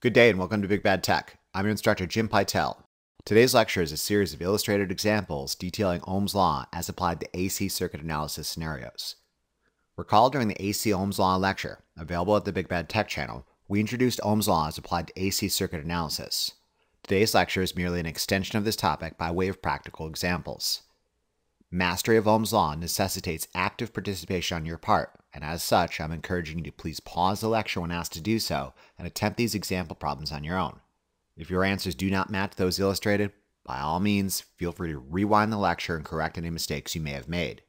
Good day and welcome to Big Bad Tech. I'm your instructor, Jim Pytel. Today's lecture is a series of illustrated examples detailing Ohm's law as applied to AC circuit analysis scenarios. Recall during the AC Ohm's law lecture, available at the Big Bad Tech channel, we introduced Ohm's law as applied to AC circuit analysis. Today's lecture is merely an extension of this topic by way of practical examples. Mastery of Ohm's law necessitates active participation on your part, and as such, I'm encouraging you to please pause the lecture when asked to do so and attempt these example problems on your own. If your answers do not match those illustrated, by all means, feel free to rewind the lecture and correct any mistakes you may have made.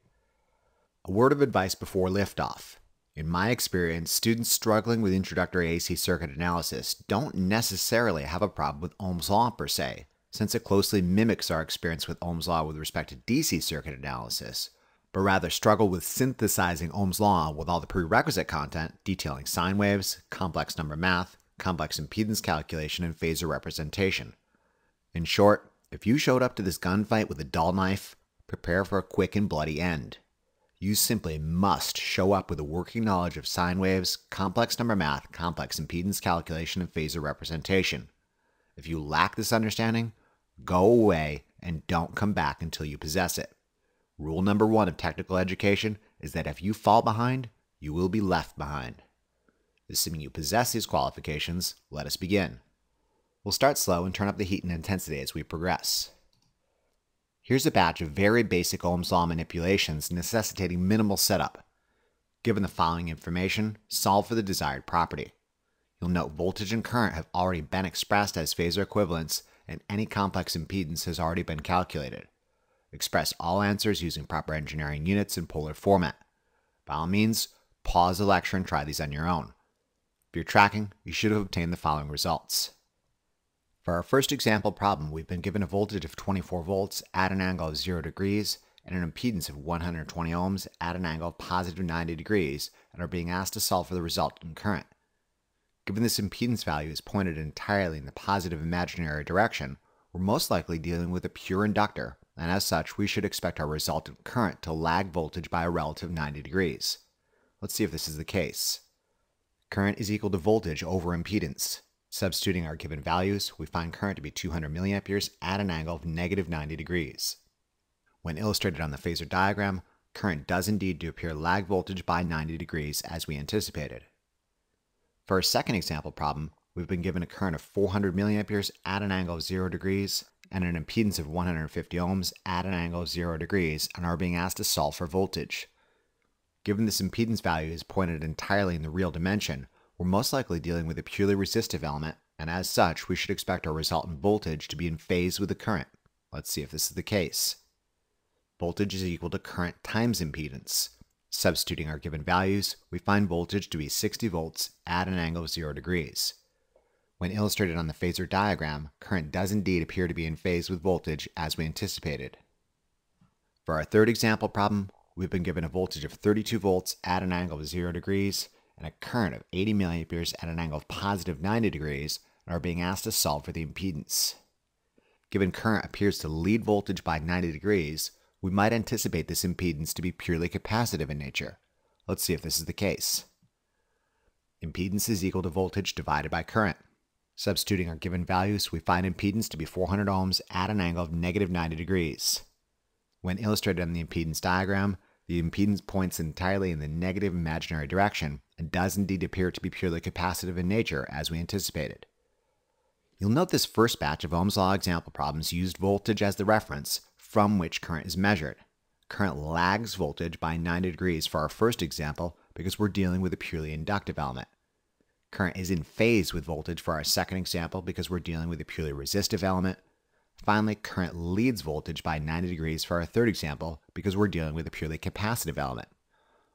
A word of advice before liftoff. In my experience, students struggling with introductory AC circuit analysis don't necessarily have a problem with Ohm's law per se, since it closely mimics our experience with Ohm's law with respect to DC circuit analysis, but rather struggle with synthesizing Ohm's law with all the prerequisite content detailing sine waves, complex number math, complex impedance calculation, and phasor representation. In short, if you showed up to this gunfight with a dull knife, prepare for a quick and bloody end. You simply must show up with a working knowledge of sine waves, complex number math, complex impedance calculation, and phasor representation. If you lack this understanding, go away and don't come back until you possess it. Rule number 1 of technical education is that if you fall behind, you will be left behind. Assuming you possess these qualifications, let us begin. We'll start slow and turn up the heat and intensity as we progress. Here's a batch of very basic Ohm's law manipulations necessitating minimal setup. Given the following information, solve for the desired property. You'll note voltage and current have already been expressed as phasor equivalents, and any complex impedance has already been calculated. Express all answers using proper engineering units in polar format. By all means, pause the lecture and try these on your own. If you're tracking, you should have obtained the following results. For our first example problem, we've been given a voltage of 24 volts at an angle of 0 degrees and an impedance of 120 ohms at an angle of positive 90 degrees and are being asked to solve for the resultant current. Given this impedance value is pointed entirely in the positive imaginary direction, we're most likely dealing with a pure inductor, and as such, we should expect our resultant current to lag voltage by a relative 90 degrees. Let's see if this is the case. Current is equal to voltage over impedance. Substituting our given values, we find current to be 200 milliamperes at an angle of negative 90 degrees. When illustrated on the phasor diagram, current does indeed appear lag voltage by 90 degrees as we anticipated. For our second example problem, we've been given a current of 400 milliamperes at an angle of 0 degrees and an impedance of 150 ohms at an angle of 0 degrees and are being asked to solve for voltage. Given this impedance value is pointed entirely in the real dimension, we're most likely dealing with a purely resistive element, and as such, we should expect our resultant voltage to be in phase with the current. Let's see if this is the case. Voltage is equal to current times impedance. Substituting our given values, we find voltage to be 60 volts at an angle of 0 degrees. When illustrated on the phasor diagram, current does indeed appear to be in phase with voltage as we anticipated. For our third example problem, we've been given a voltage of 32 volts at an angle of 0 degrees and a current of 80 milliamperes at an angle of positive 90 degrees and are being asked to solve for the impedance. Given current appears to lead voltage by 90 degrees, we might anticipate this impedance to be purely capacitive in nature. Let's see if this is the case. Impedance is equal to voltage divided by current. Substituting our given values, we find impedance to be 400 ohms at an angle of negative 90 degrees. When illustrated on the impedance diagram, the impedance points entirely in the negative imaginary direction and does indeed appear to be purely capacitive in nature as we anticipated. You'll note this first batch of Ohm's law example problems used voltage as the reference from which current is measured. Current lags voltage by 90 degrees for our first example because we're dealing with a purely inductive element. Current is in phase with voltage for our second example because we're dealing with a purely resistive element. Finally, current leads voltage by 90 degrees for our third example because we're dealing with a purely capacitive element.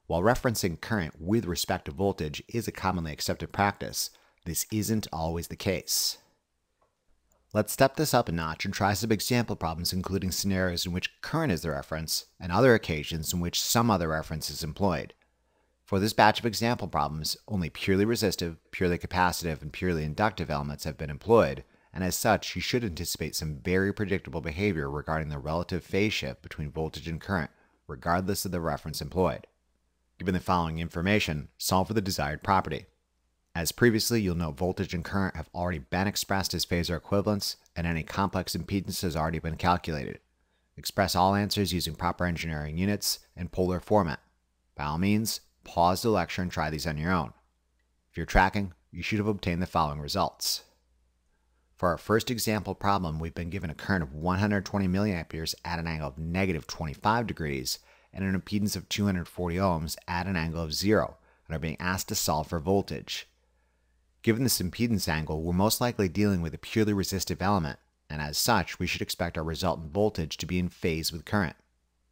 While referencing current with respect to voltage is a commonly accepted practice, this isn't always the case. Let's step this up a notch and try some example problems including scenarios in which current is the reference and other occasions in which some other reference is employed. For this batch of example problems, only purely resistive, purely capacitive, and purely inductive elements have been employed, and as such, you should anticipate some very predictable behavior regarding the relative phase shift between voltage and current, regardless of the reference employed. Given the following information, solve for the desired property. As previously, you'll note voltage and current have already been expressed as phasor equivalents, and any complex impedance has already been calculated. Express all answers using proper engineering units and polar format. By all means, pause the lecture and try these on your own. If you're tracking, you should have obtained the following results. For our first example problem, we've been given a current of 120 milliamperes at an angle of negative 25 degrees and an impedance of 240 ohms at an angle of 0, and are being asked to solve for voltage. Given this impedance angle, we're most likely dealing with a purely resistive element, and as such, we should expect our resultant voltage to be in phase with current.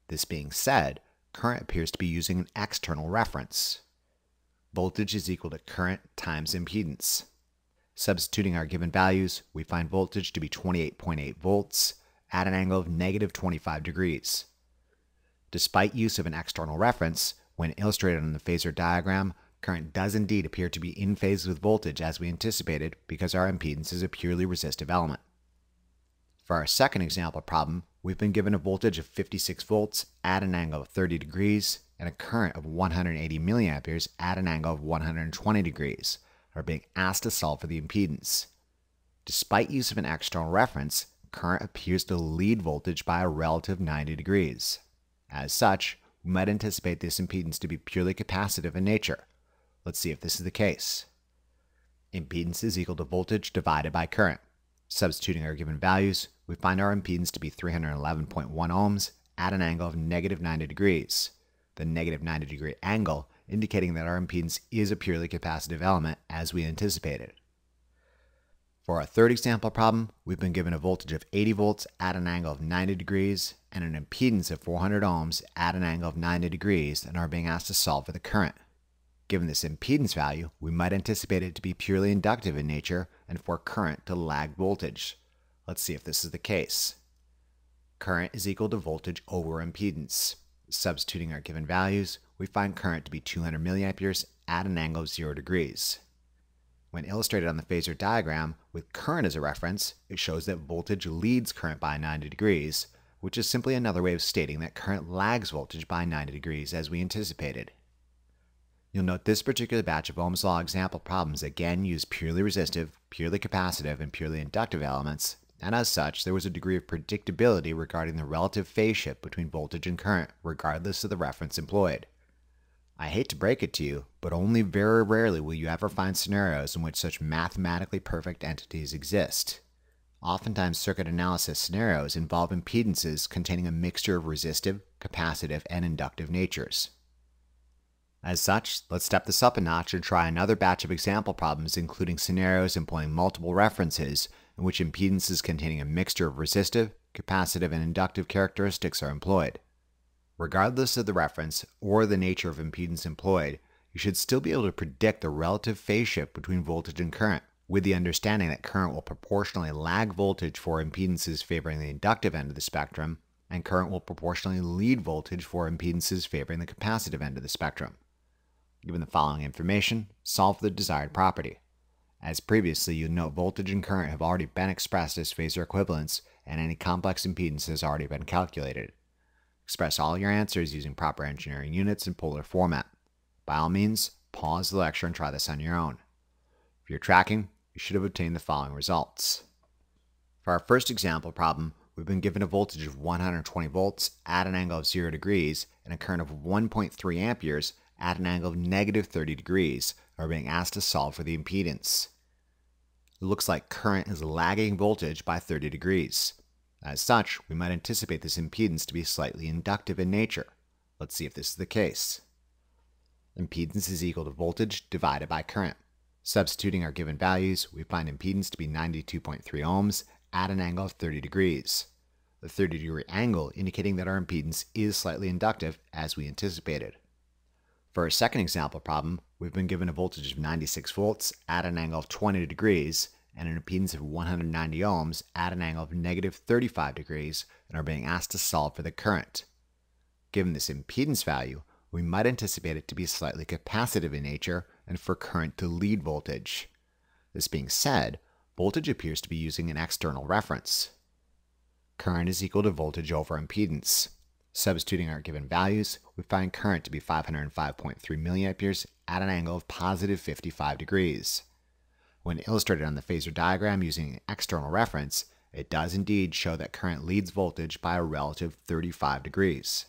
This being said, current appears to be using an external reference. Voltage is equal to current times impedance. Substituting our given values, we find voltage to be 28.8 volts at an angle of negative 25 degrees. Despite use of an external reference, when illustrated on the phasor diagram, current does indeed appear to be in phase with voltage as we anticipated because our impedance is a purely resistive element. For our second example problem, we've been given a voltage of 56 volts at an angle of 30 degrees and a current of 180 milliamperes at an angle of 120 degrees, and are being asked to solve for the impedance. Despite use of an external reference, current appears to lead voltage by a relative 90 degrees. As such, we might anticipate this impedance to be purely capacitive in nature. Let's see if this is the case. Impedance is equal to voltage divided by current. Substituting our given values, we find our impedance to be 311.1 ohms at an angle of negative 90 degrees. The negative 90 degree angle indicating that our impedance is a purely capacitive element as we anticipated. For our third example problem, we've been given a voltage of 80 volts at an angle of 90 degrees and an impedance of 400 ohms at an angle of 90 degrees and are being asked to solve for the current. Given this impedance value, we might anticipate it to be purely inductive in nature and for current to lag voltage. Let's see if this is the case. Current is equal to voltage over impedance. Substituting our given values, we find current to be 200 milliamperes at an angle of 0 degrees. When illustrated on the phasor diagram with current as a reference, it shows that voltage leads current by 90 degrees, which is simply another way of stating that current lags voltage by 90 degrees as we anticipated. You'll note this particular batch of Ohm's law example problems again use purely resistive, purely capacitive, and purely inductive elements, and as such, there was a degree of predictability regarding the relative phase shift between voltage and current, regardless of the reference employed. I hate to break it to you, but only very rarely will you ever find scenarios in which such mathematically perfect entities exist. Oftentimes, circuit analysis scenarios involve impedances containing a mixture of resistive, capacitive, and inductive natures. As such, let's step this up a notch and try another batch of example problems including scenarios employing multiple references in which impedances containing a mixture of resistive, capacitive, and inductive characteristics are employed. Regardless of the reference or the nature of impedance employed, you should still be able to predict the relative phase shift between voltage and current, with the understanding that current will proportionally lag voltage for impedances favoring the inductive end of the spectrum, and current will proportionally lead voltage for impedances favoring the capacitive end of the spectrum. Given the following information, solve for the desired property. As previously, you note voltage and current have already been expressed as phasor equivalents, and any complex impedance has already been calculated. Express all your answers using proper engineering units and polar format. By all means, pause the lecture and try this on your own. If you're tracking, you should have obtained the following results. For our first example problem, we've been given a voltage of 120 volts at an angle of 0 degrees and a current of 1.3 amperes at an angle of negative 30 degrees, and are being asked to solve for the impedance. It looks like current is lagging voltage by 30 degrees. As such, we might anticipate this impedance to be slightly inductive in nature. Let's see if this is the case. Impedance is equal to voltage divided by current. Substituting our given values, we find impedance to be 92.3 ohms at an angle of 30 degrees. The 30-degree angle indicating that our impedance is slightly inductive as we anticipated. For our second example problem, we've been given a voltage of 96 volts at an angle of 20 degrees and an impedance of 190 ohms at an angle of negative 35 degrees and are being asked to solve for the current. Given this impedance value, we might anticipate it to be slightly capacitive in nature and for current to lead voltage. This being said, voltage appears to be using an external reference. Current is equal to voltage over impedance. Substituting our given values, we find current to be 505.3 milliamperes at an angle of positive 55 degrees. When illustrated on the phasor diagram using an external reference, it does indeed show that current leads voltage by a relative 35 degrees.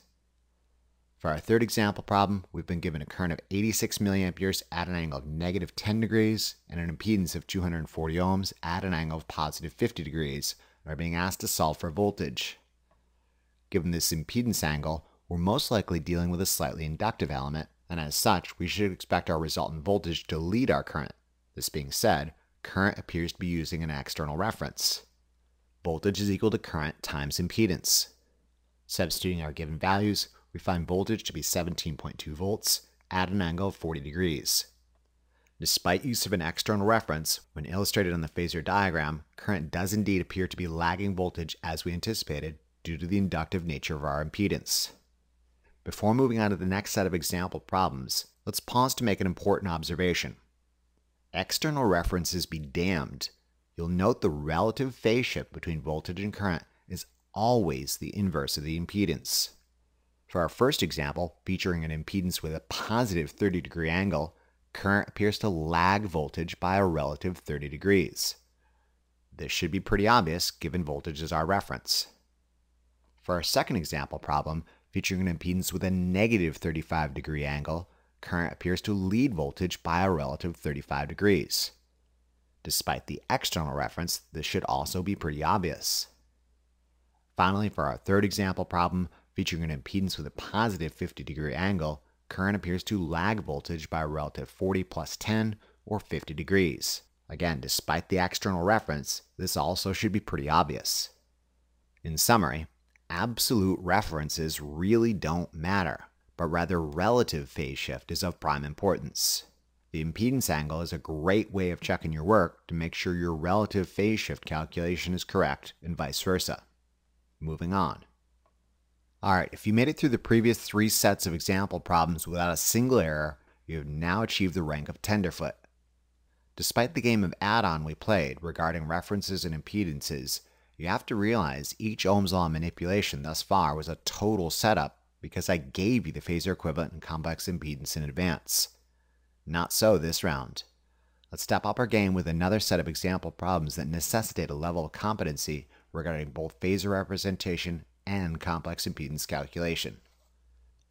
For our third example problem, we've been given a current of 86 milliamperes at an angle of negative 10 degrees and an impedance of 240 ohms at an angle of positive 50 degrees, and are being asked to solve for voltage. Given this impedance angle, we're most likely dealing with a slightly inductive element, and as such, we should expect our resultant voltage to lead our current. This being said, current appears to be using an external reference. Voltage is equal to current times impedance. Substituting our given values, we find voltage to be 17.2 volts at an angle of 40 degrees. Despite use of an external reference, when illustrated on the phasor diagram, current does indeed appear to be lagging voltage as we anticipated due to the inductive nature of our impedance. Before moving on to the next set of example problems, let's pause to make an important observation. External references be damned. You'll note the relative phase shift between voltage and current is always the inverse of the impedance. For our first example, featuring an impedance with a positive 30-degree angle, current appears to lag voltage by a relative 30 degrees. This should be pretty obvious given voltage is our reference. For our second example problem, featuring an impedance with a negative 35-degree angle, current appears to lead voltage by a relative 35 degrees. Despite the external reference, this should also be pretty obvious. Finally, for our third example problem, featuring an impedance with a positive 50-degree angle, current appears to lag voltage by a relative 40 plus 10, or 50 degrees. Again, despite the external reference, this also should be pretty obvious. In summary, absolute references really don't matter, but rather relative phase shift is of prime importance. The impedance angle is a great way of checking your work to make sure your relative phase shift calculation is correct and vice versa. Moving on. Alright, if you made it through the previous 3 sets of example problems without a single error, you have now achieved the rank of tenderfoot. Despite the game of add-on we played regarding references and impedances, you have to realize each Ohm's law manipulation thus far was a total setup because I gave you the phasor equivalent and complex impedance in advance. Not so this round. Let's step up our game with another set of example problems that necessitate a level of competency regarding both phasor representation and complex impedance calculation.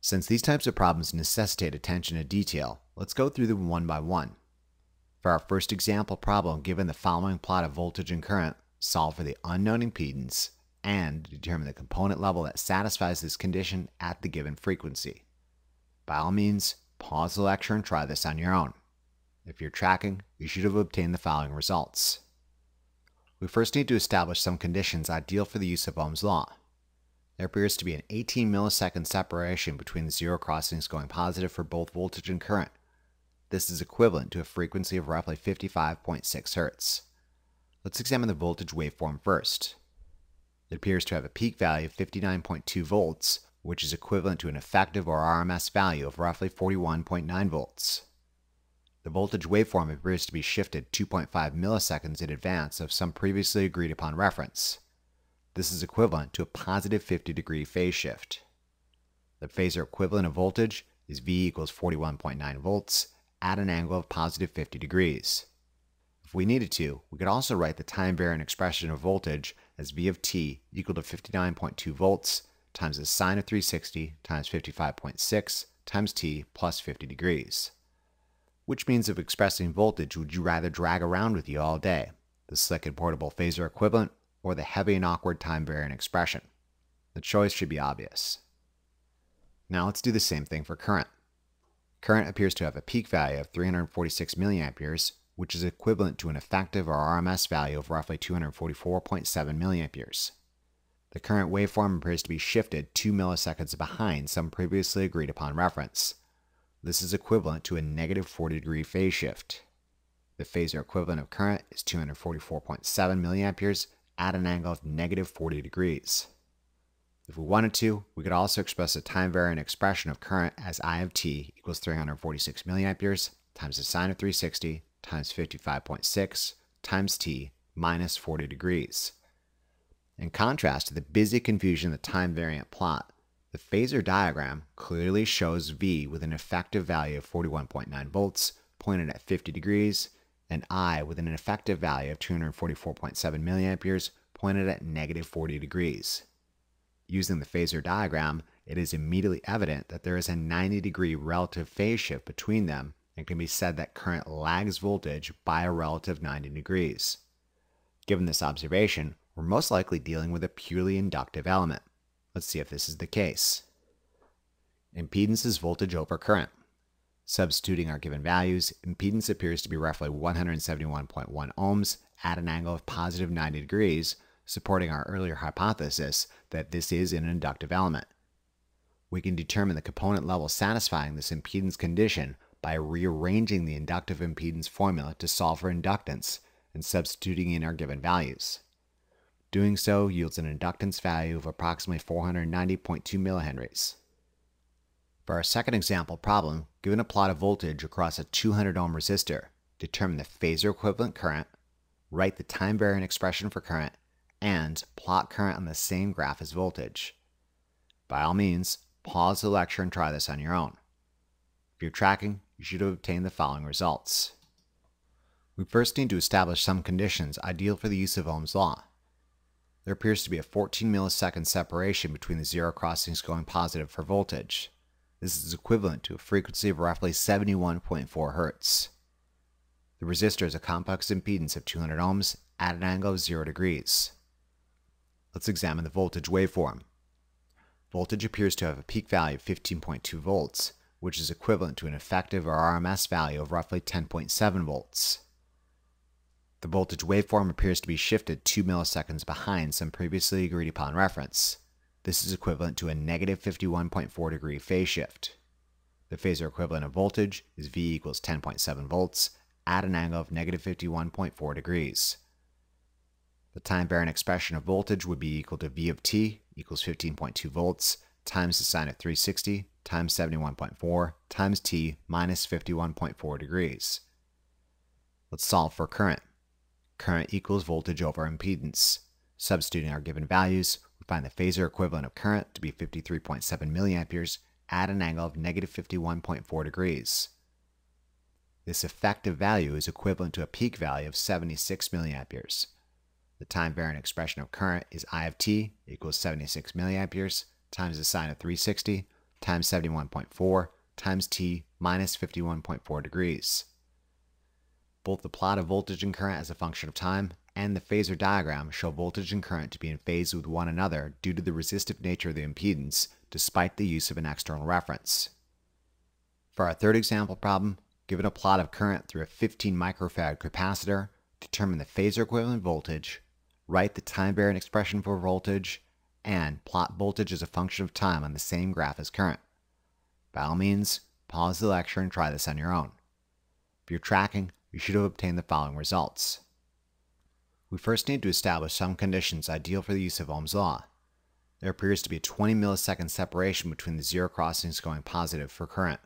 Since these types of problems necessitate attention to detail, let's go through them one by one. For our first example problem, given the following plot of voltage and current, solve for the unknown impedance and determine the component level that satisfies this condition at the given frequency. By all means, pause the lecture and try this on your own. If you're tracking, you should have obtained the following results. We first need to establish some conditions ideal for the use of Ohm's law. There appears to be an 18 millisecond separation between the zero crossings going positive for both voltage and current. This is equivalent to a frequency of roughly 55.6 Hertz. Let's examine the voltage waveform first. It appears to have a peak value of 59.2 volts, which is equivalent to an effective or RMS value of roughly 41.9 volts. The voltage waveform appears to be shifted 2.5 milliseconds in advance of some previously agreed upon reference. This is equivalent to a positive 50-degree phase shift. The phasor equivalent of voltage is V equals 41.9 volts at an angle of positive 50 degrees. If we needed to, we could also write the time-varying expression of voltage as V of t equal to 59.2 volts times the sine of 360 times 55.6 times t plus 50 degrees. Which means of expressing voltage would you rather drag around with you all day? The slick and portable phasor equivalent or the heavy and awkward time-varying expression? The choice should be obvious. Now let's do the same thing for current. Current appears to have a peak value of 346 milliamperes, which is equivalent to an effective or RMS value of roughly 244.7 milliamperes. The current waveform appears to be shifted 2 milliseconds behind some previously agreed upon reference. This is equivalent to a negative 40-degree phase shift. The phasor equivalent of current is 244.7 milliamperes at an angle of negative 40 degrees. If we wanted to, we could also express a time-varying expression of current as I of t equals 346 milliamperes times the sine of 360 times 55.6 times t minus 40 degrees. In contrast to the busy confusion of the time-variant plot, The phasor diagram clearly shows V with an effective value of 41.9 volts pointed at 50 degrees and I with an effective value of 244.7 milliamperes pointed at negative 40 degrees. Using the phasor diagram, it is immediately evident that there is a 90-degree relative phase shift between them and can be said that current lags voltage by a relative 90 degrees. Given this observation, we're most likely dealing with a purely inductive element. Let's see if this is the case. Impedance is voltage over current. Substituting our given values, impedance appears to be roughly 171.1 ohms at an angle of positive 90 degrees, supporting our earlier hypothesis that this is an inductive element. We can determine the component level satisfying this impedance condition by rearranging the inductive impedance formula to solve for inductance and substituting in our given values. Doing so yields an inductance value of approximately 490.2 millihenries. For our second example problem, given a plot of voltage across a 200 ohm resistor, determine the phasor equivalent current, write the time-varying expression for current, and plot current on the same graph as voltage. By all means, pause the lecture and try this on your own. If you're tracking, you should have obtained the following results. We first need to establish some conditions ideal for the use of Ohm's law. There appears to be a 14 millisecond separation between the zero crossings going positive for voltage. This is equivalent to a frequency of roughly 71.4 Hertz. The resistor has a complex impedance of 200 ohms at an angle of 0 degrees. Let's examine the voltage waveform. Voltage appears to have a peak value of 15.2 volts, which is equivalent to an effective or RMS value of roughly 10.7 volts. The voltage waveform appears to be shifted 2 milliseconds behind some previously agreed upon reference. This is equivalent to a negative 51.4 degree phase shift. The phasor equivalent of voltage is V equals 10.7 volts at an angle of negative 51.4 degrees. The time-varying expression of voltage would be equal to V of t equals 15.2 volts times the sine of 360 times 71.4 times t minus 51.4 degrees. Let's solve for current. Current equals voltage over impedance. Substituting our given values, we find the phasor equivalent of current to be 53.7 milliamperes at an angle of negative 51.4 degrees. This effective value is equivalent to a peak value of 76 milliamperes. The time-varying expression of current is I of t equals 76 milliamperes times the sine of 360 times 71.4 times t minus 51.4 degrees. Both the plot of voltage and current as a function of time and the phasor diagram show voltage and current to be in phase with one another due to the resistive nature of the impedance, despite the use of an external reference. For our third example problem, given a plot of current through a 15 microfarad capacitor, determine the phasor equivalent voltage, write the time-varying expression for voltage, and plot voltage as a function of time on the same graph as current. By all means, pause the lecture and try this on your own. If you're tracking, you should have obtained the following results. We first need to establish some conditions ideal for the use of Ohm's law. There appears to be a 20 millisecond separation between the zero crossings going positive for current.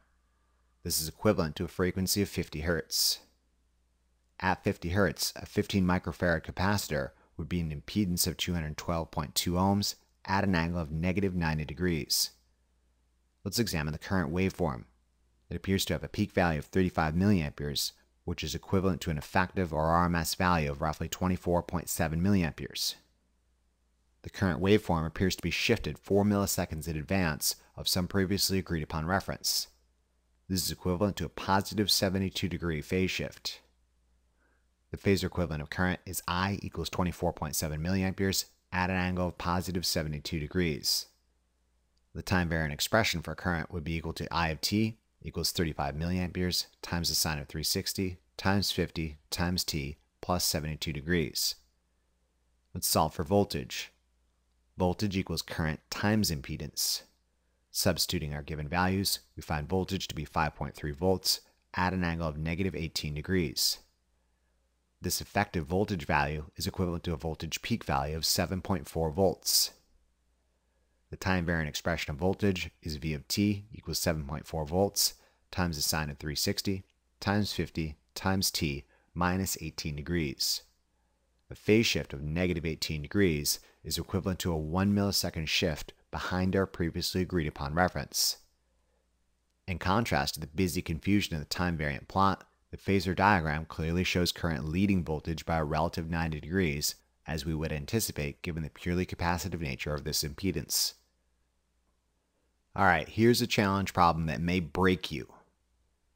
This is equivalent to a frequency of 50 Hertz. At 50 Hertz, a 15 microfarad capacitor would be an impedance of 212.2 ohms at an angle of negative 90 degrees. Let's examine the current waveform. It appears to have a peak value of 35 milliamperes, which is equivalent to an effective or RMS value of roughly 24.7 milliamperes. The current waveform appears to be shifted 4 milliseconds in advance of some previously agreed upon reference. This is equivalent to a positive 72 degree phase shift. The phasor equivalent of current is I equals 24.7 milliamperes at an angle of positive 72 degrees. The time-varying expression for current would be equal to I of t equals 35 milliamperes times the sine of 360 times 50 times t plus 72 degrees. Let's solve for voltage. Voltage equals current times impedance. Substituting our given values, we find voltage to be 5.3 volts at an angle of negative 18 degrees. This effective voltage value is equivalent to a voltage peak value of 7.4 volts. The time-varying expression of voltage is V of t equals 7.4 volts times the sine of 360 times 50 times t minus 18 degrees. A phase shift of negative 18 degrees is equivalent to a 1 millisecond shift behind our previously agreed upon reference. In contrast to the busy confusion of the time-variant plot, the phasor diagram clearly shows current leading voltage by a relative 90 degrees, as we would anticipate given the purely capacitive nature of this impedance. Alright, here's a challenge problem that may break you.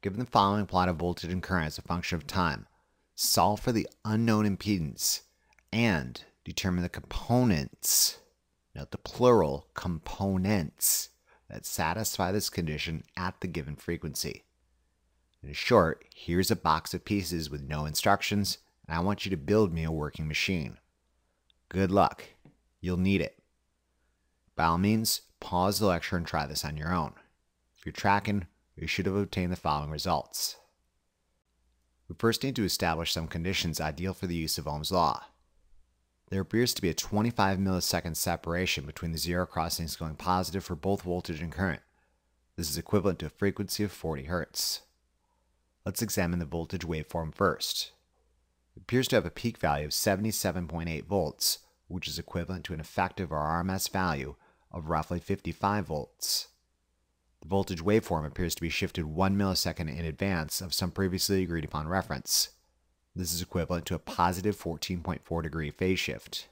Given the following plot of voltage and current as a function of time, solve for the unknown impedance and determine the components, note the plural, components, that satisfy this condition at the given frequency. In short, here's a box of pieces with no instructions, and I want you to build me a working machine. Good luck. You'll need it. By all means, pause the lecture and try this on your own. If you're tracking, you should have obtained the following results. We first need to establish some conditions ideal for the use of Ohm's law. There appears to be a 25 millisecond separation between the zero crossings going positive for both voltage and current. This is equivalent to a frequency of 40 Hertz. Let's examine the voltage waveform first. It appears to have a peak value of 77.8 volts, which is equivalent to an effective or RMS value of roughly 55 volts. The voltage waveform appears to be shifted 1 millisecond in advance of some previously agreed upon reference. This is equivalent to a positive 14.4 degree phase shift.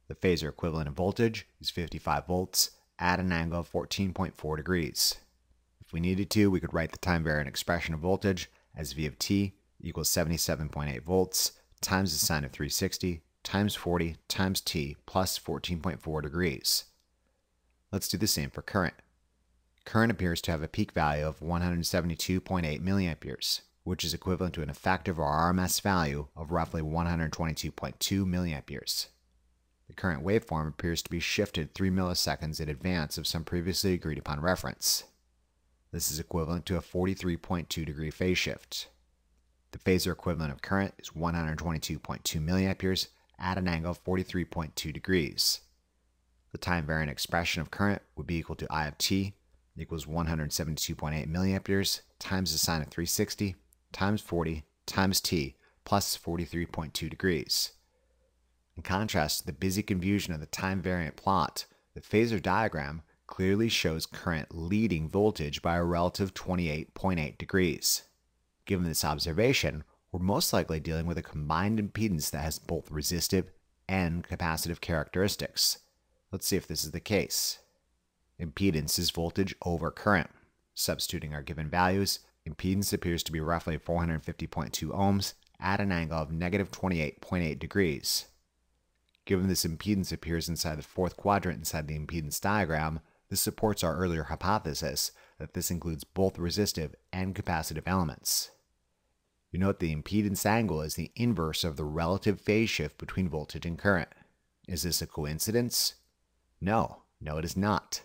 The phasor equivalent of voltage is 55 volts at an angle of 14.4 degrees. If we needed to, we could write the time-variant expression of voltage as V of t equals 77.8 volts times the sine of 360 times 40 times t plus 14.4 degrees. Let's do the same for current. Current appears to have a peak value of 172.8 milliamperes, which is equivalent to an effective or RMS value of roughly 122.2 milliamperes. The current waveform appears to be shifted 3 milliseconds in advance of some previously agreed upon reference. This is equivalent to a 43.2 degree phase shift. The phasor equivalent of current is 122.2 milliamperes at an angle of 43.2 degrees. The time-variant expression of current would be equal to I of t equals 172.8 milliamperes times the sine of 360 times 40 times t plus 43.2 degrees. In contrast to the busy confusion of the time-variant plot, the phasor diagram clearly shows current leading voltage by a relative 28.8 degrees. Given this observation, we're most likely dealing with a combined impedance that has both resistive and capacitive characteristics. Let's see if this is the case. Impedance is voltage over current. Substituting our given values, impedance appears to be roughly 450.2 ohms at an angle of negative 28.8 degrees. Given this impedance appears inside the fourth quadrant inside the impedance diagram, this supports our earlier hypothesis that this includes both resistive and capacitive elements. You note the impedance angle is the inverse of the relative phase shift between voltage and current. Is this a coincidence? No, it is not.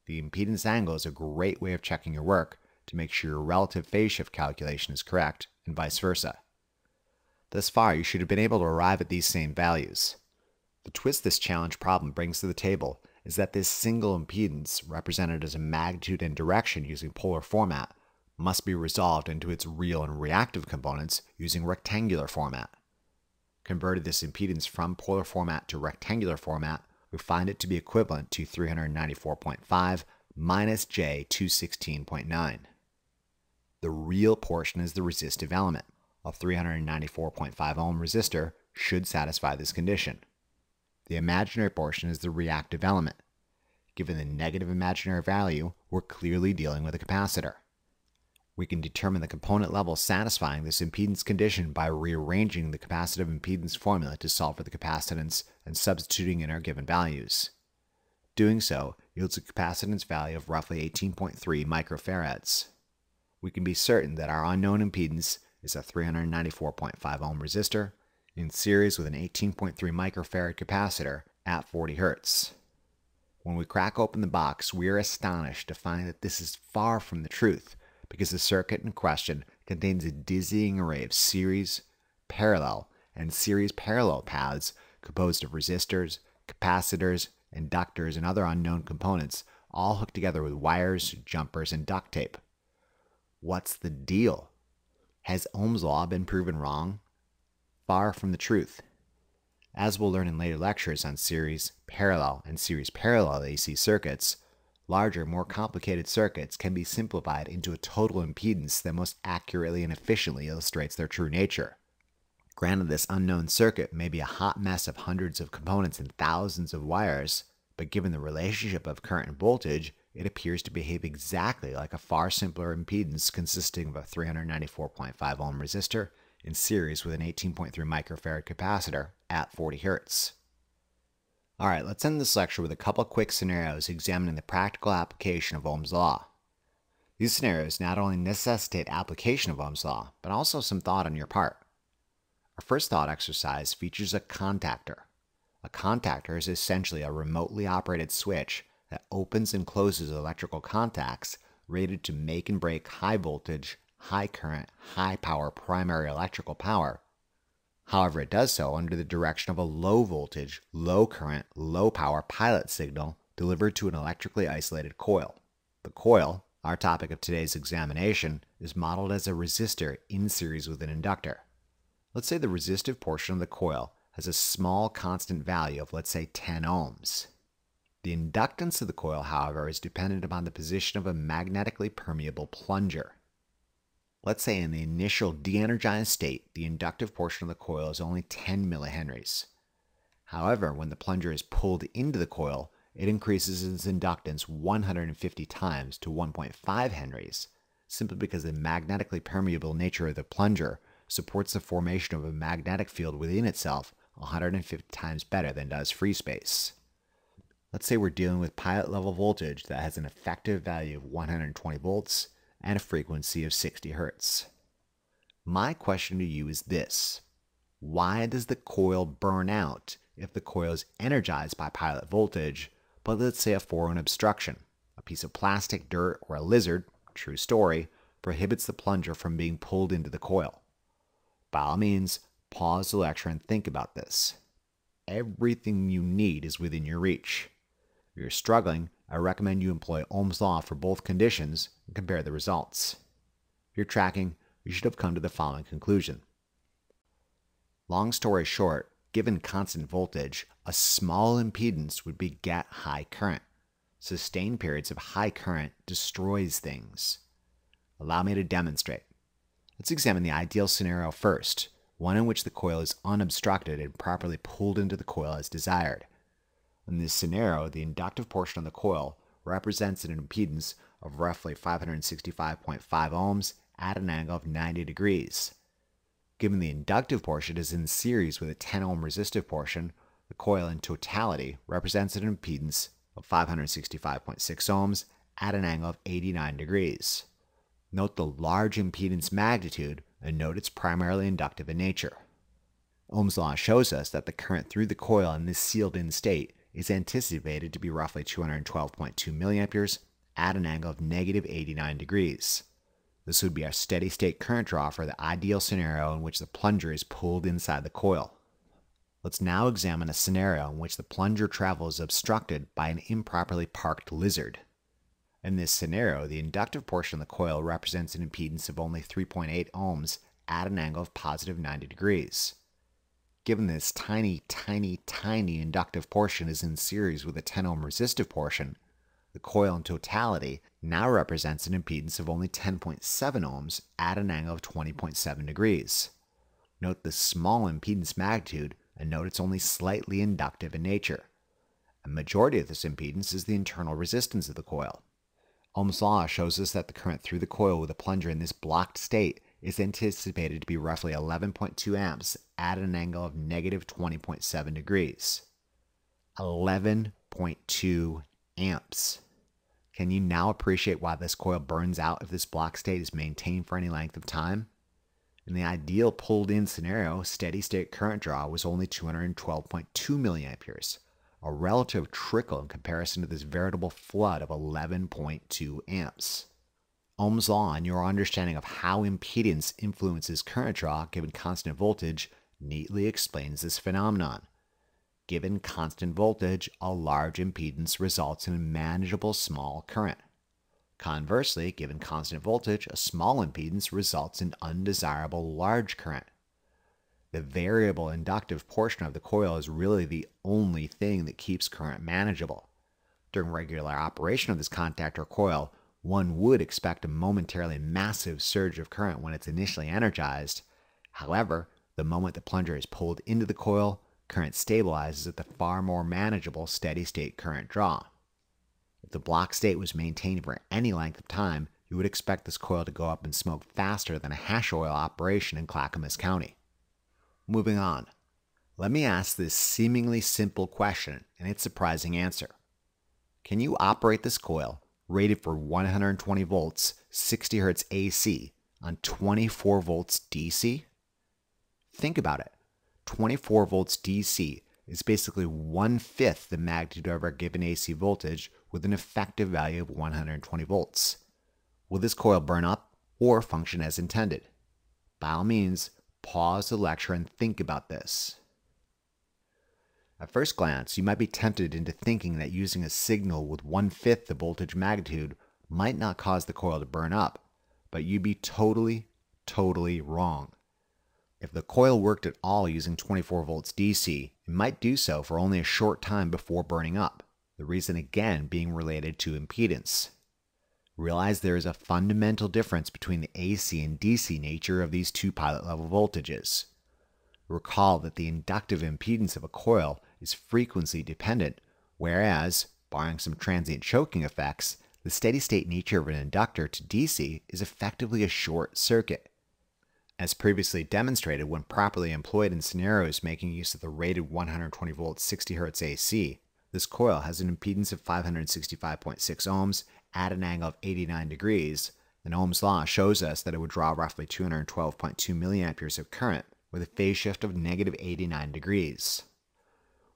The impedance angle is a great way of checking your work to make sure your relative phase shift calculation is correct, and vice versa. Thus far, you should have been able to arrive at these same values. The twist this challenge problem brings to the table is that this single impedance, represented as a magnitude and direction using polar format, must be resolved into its real and reactive components using rectangular format. Converted this impedance from polar format to rectangular format, we find it to be equivalent to 394.5 minus J 216.9. The real portion is the resistive element. A 394.5 ohm resistor should satisfy this condition. The imaginary portion is the reactive element. Given the negative imaginary value, we're clearly dealing with a capacitor. We can determine the component level satisfying this impedance condition by rearranging the capacitive impedance formula to solve for the capacitance and substituting in our given values. Doing so yields a capacitance value of roughly 18.3 microfarads. We can be certain that our unknown impedance is a 394.5 ohm resistor in series with an 18.3 microfarad capacitor at 40 Hertz. When we crack open the box, we are astonished to find that this is far from the truth, because the circuit in question contains a dizzying array of series, parallel, and series parallel paths composed of resistors, capacitors, inductors, and other unknown components, all hooked together with wires, jumpers, and duct tape. What's the deal? Has Ohm's law been proven wrong? Far from the truth. As we'll learn in later lectures on series, parallel, and series parallel AC circuits, larger, more complicated circuits can be simplified into a total impedance that most accurately and efficiently illustrates their true nature. Granted, this unknown circuit may be a hot mess of hundreds of components and thousands of wires, but given the relationship of current and voltage, it appears to behave exactly like a far simpler impedance consisting of a 394.5 ohm resistor in series with an 18.3 microfarad capacitor at 40 Hertz. Alright, let's end this lecture with a couple quick scenarios examining the practical application of Ohm's law. These scenarios not only necessitate application of Ohm's law, but also some thought on your part. Our first thought exercise features a contactor. A contactor is essentially a remotely operated switch that opens and closes electrical contacts rated to make and break high voltage, high current, high power primary electrical power. However, it does so under the direction of a low voltage, low current, low power pilot signal delivered to an electrically isolated coil. The coil, our topic of today's examination, is modeled as a resistor in series with an inductor. Let's say the resistive portion of the coil has a small constant value of, let's say, 10 ohms. The inductance of the coil, however, is dependent upon the position of a magnetically permeable plunger. Let's say in the initial de-energized state, the inductive portion of the coil is only 10 millihenries. However, when the plunger is pulled into the coil, it increases its inductance 150 times to 1.5 henries, simply because the magnetically permeable nature of the plunger supports the formation of a magnetic field within itself 150 times better than does free space. Let's say we're dealing with pilot level voltage that has an effective value of 120 volts and a frequency of 60 Hertz. My question to you is this: why does the coil burn out if the coil is energized by pilot voltage, but let's say a foreign obstruction, a piece of plastic, dirt, or a lizard, true story, prohibits the plunger from being pulled into the coil? By all means, pause the lecture and think about this. Everything you need is within your reach. If you're struggling, I recommend you employ Ohm's law for both conditions and compare the results. If you're tracking, you should have come to the following conclusion. Long story short, given constant voltage, a small impedance would beget high current. Sustained periods of high current destroys things. Allow me to demonstrate. Let's examine the ideal scenario first, one in which the coil is unobstructed and properly pulled into the coil as desired. In this scenario, the inductive portion of the coil represents an impedance of roughly 565.5 ohms at an angle of 90 degrees. Given the inductive portion is in series with a 10 ohm resistive portion, the coil in totality represents an impedance of 565.6 ohms at an angle of 89 degrees. Note the large impedance magnitude and note it's primarily inductive in nature. Ohm's law shows us that the current through the coil in this sealed-in state is anticipated to be roughly 212.2 milliamperes at an angle of negative 89 degrees. This would be our steady-state current draw for the ideal scenario in which the plunger is pulled inside the coil. Let's now examine a scenario in which the plunger travel is obstructed by an improperly parked lizard. In this scenario, the inductive portion of the coil represents an impedance of only 3.8 ohms at an angle of positive 90 degrees. Given this tiny inductive portion is in series with a 10 ohm resistive portion, the coil in totality now represents an impedance of only 10.7 ohms at an angle of 20.7 degrees. Note the small impedance magnitude and note it's only slightly inductive in nature. A majority of this impedance is the internal resistance of the coil. Ohm's law shows us that the current through the coil with a plunger in this blocked state is anticipated to be roughly 11.2 amps at an angle of negative 20.7 degrees. 11.2 amps. Can you now appreciate why this coil burns out if this block state is maintained for any length of time? In the ideal pulled-in scenario, steady-state current draw was only 212.2 milliamperes, a relative trickle in comparison to this veritable flood of 11.2 amps. Ohm's law and your understanding of how impedance influences current draw given constant voltage neatly explains this phenomenon. Given constant voltage, a large impedance results in a manageable small current. Conversely, given constant voltage, a small impedance results in undesirable large current. The variable inductive portion of the coil is really the only thing that keeps current manageable. During regular operation of this contactor coil, one would expect a momentarily massive surge of current when it's initially energized. However, the moment the plunger is pulled into the coil, current stabilizes at the far more manageable steady-state current draw. If the block state was maintained for any length of time, you would expect this coil to go up in smoke faster than a hash oil operation in Clackamas County. Moving on, let me ask this seemingly simple question and its surprising answer. Can you operate this coil, rated for 120 volts, 60 Hz AC, on 24 volts DC? Think about it. 24 volts DC is basically 1/5 the magnitude of our given AC voltage with an effective value of 120 volts. Will this coil burn up or function as intended? By all means, pause the lecture and think about this. At first glance, you might be tempted into thinking that using a signal with 1/5 the voltage magnitude might not cause the coil to burn up, but you'd be totally wrong. If the coil worked at all using 24 volts DC, it might do so for only a short time before burning up, the reason again being related to impedance. Realize there is a fundamental difference between the AC and DC nature of these two pilot level voltages. Recall that the inductive impedance of a coil is frequency dependent, whereas, barring some transient choking effects, the steady-state nature of an inductor to DC is effectively a short circuit. As previously demonstrated, when properly employed in scenarios making use of the rated 120 volts 60 Hz AC, this coil has an impedance of 565.6 ohms at an angle of 89 degrees, and Ohm's law shows us that it would draw roughly 212.2 milliamperes of current with a phase shift of negative 89 degrees.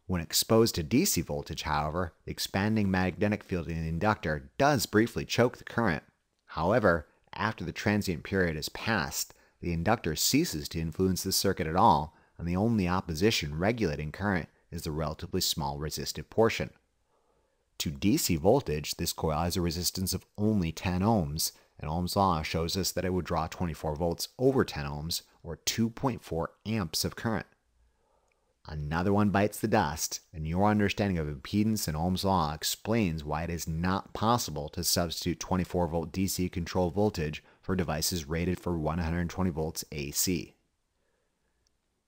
When exposed to DC voltage, however, the expanding magnetic field in the inductor does briefly choke the current. However, after the transient period has passed, the inductor ceases to influence the circuit at all, and the only opposition regulating current is the relatively small resistive portion. To DC voltage, this coil has a resistance of only 10 ohms, and Ohm's law shows us that it would draw 24 volts over 10 ohms, or 2.4 amps of current. Another one bites the dust, and your understanding of impedance and Ohm's law explains why it is not possible to substitute 24 volt DC control voltage for devices rated for 120 volts AC.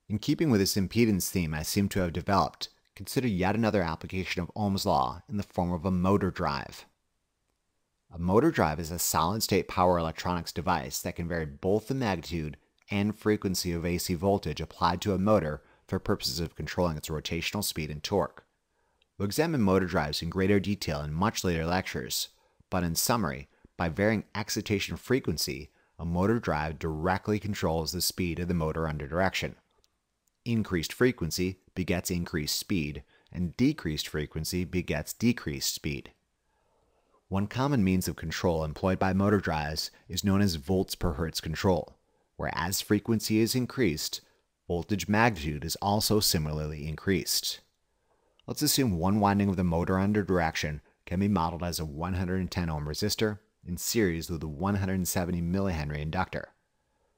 In keeping with this impedance theme I seem to have developed, consider yet another application of Ohm's law in the form of a motor drive. A motor drive is a solid-state power electronics device that can vary both the magnitude and frequency of AC voltage applied to a motor for purposes of controlling its rotational speed and torque. We'll examine motor drives in greater detail in much later lectures, but in summary, by varying excitation frequency, a motor drive directly controls the speed of the motor under direction. Increased frequency begets increased speed, and decreased frequency begets decreased speed. One common means of control employed by motor drives is known as volts per Hertz control, where as frequency is increased, voltage magnitude is also similarly increased. Let's assume one winding of the motor under direction can be modeled as a 110 ohm resistor in series with a 170 millihenry inductor.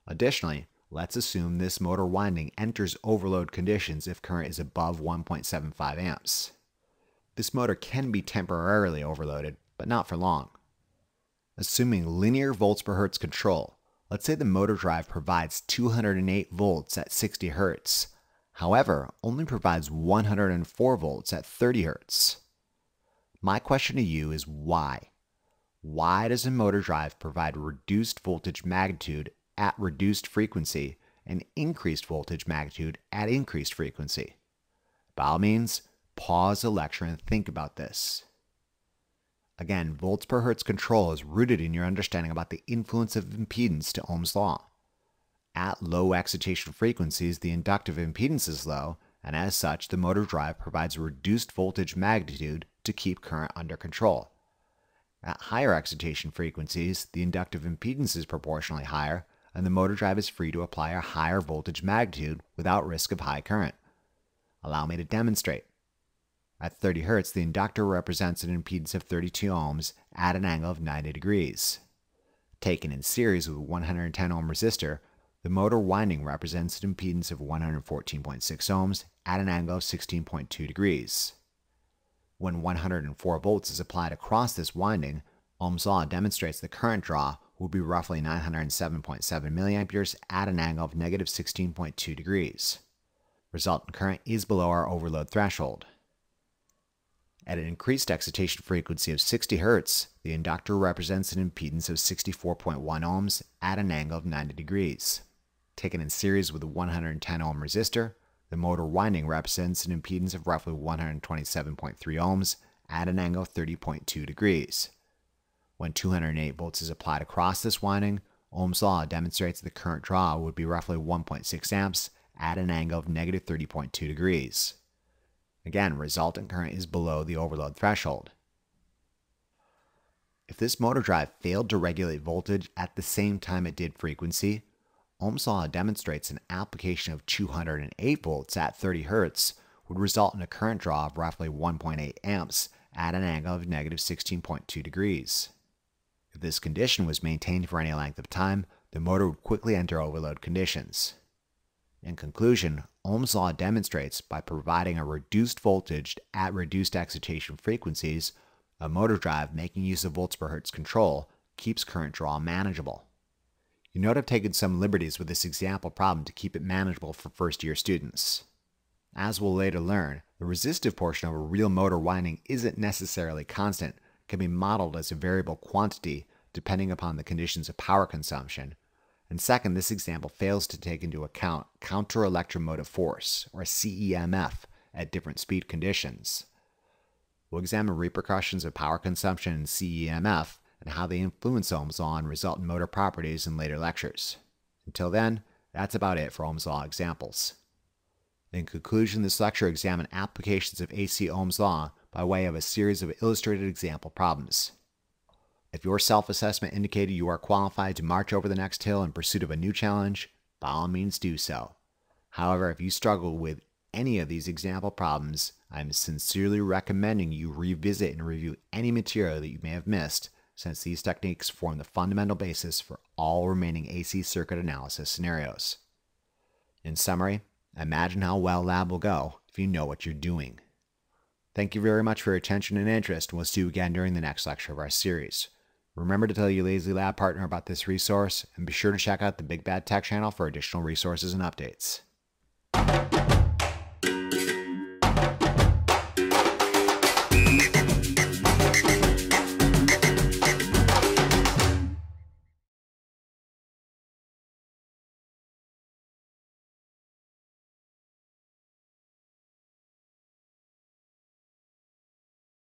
Additionally, let's assume this motor winding enters overload conditions if current is above 1.75 amps. This motor can be temporarily overloaded, but not for long. Assuming linear volts per Hertz control, let's say the motor drive provides 208 volts at 60 Hz, however, only provides 104 volts at 30 Hz. My question to you is why? Why does a motor drive provide reduced voltage magnitude at reduced frequency and increased voltage magnitude at increased frequency? By all means, pause the lecture and think about this. Again, volts per Hertz control is rooted in your understanding about the influence of impedance to Ohm's law. At low excitation frequencies, the inductive impedance is low, and as such, the motor drive provides reduced voltage magnitude to keep current under control. At higher excitation frequencies, the inductive impedance is proportionally higher, and the motor drive is free to apply a higher voltage magnitude without risk of high current. Allow me to demonstrate. At 30 Hz, the inductor represents an impedance of 32 ohms at an angle of 90 degrees. Taken in series with a 110 ohm resistor, The motor winding represents an impedance of 114.6 ohms at an angle of 16.2 degrees. When 104 volts is applied across this winding, Ohm's law demonstrates the current draw will be roughly 907.7 milliamperes at an angle of negative 16.2 degrees. Resultant current is below our overload threshold. At an increased excitation frequency of 60 Hertz, the inductor represents an impedance of 64.1 ohms at an angle of 90 degrees. Taken in series with a 110 ohm resistor, the motor winding represents an impedance of roughly 127.3 ohms at an angle of 30.2 degrees. When 208 volts is applied across this winding, Ohm's law demonstrates the current draw would be roughly 1.6 amps at an angle of negative 30.2 degrees. Again, resultant current is below the overload threshold. If this motor drive failed to regulate voltage at the same time it did frequency, Ohm's law demonstrates an application of 208 volts at 30 Hertz would result in a current draw of roughly 1.8 amps at an angle of negative 16.2 degrees. If this condition was maintained for any length of time, the motor would quickly enter overload conditions. In conclusion, Ohm's law demonstrates by providing a reduced voltage at reduced excitation frequencies, a motor drive making use of volts per hertz control keeps current draw manageable. You note I've taken some liberties with this example problem to keep it manageable for first-year students. As we'll later learn, the resistive portion of a real motor winding isn't necessarily constant, can be modeled as a variable quantity depending upon the conditions of power consumption. And second, this example fails to take into account counter-electromotive force, or CEMF, at different speed conditions. We'll examine repercussions of power consumption and CEMF and how they influence Ohm's law and resultant motor properties in later lectures. Until then, that's about it for Ohm's law examples. In conclusion, this lecture examined applications of AC Ohm's law by way of a series of illustrated example problems. If your self-assessment indicated you are qualified to march over the next hill in pursuit of a new challenge, by all means do so. However, if you struggle with any of these example problems, I am sincerely recommending you revisit and review any material that you may have missed, since these techniques form the fundamental basis for all remaining AC circuit analysis scenarios. In summary, imagine how well lab will go if you know what you're doing. Thank you very much for your attention and interest, and we'll see you again during the next lecture of our series. Remember to tell your Lazy Lab partner about this resource, and be sure to check out the Big Bad Tech channel for additional resources and updates.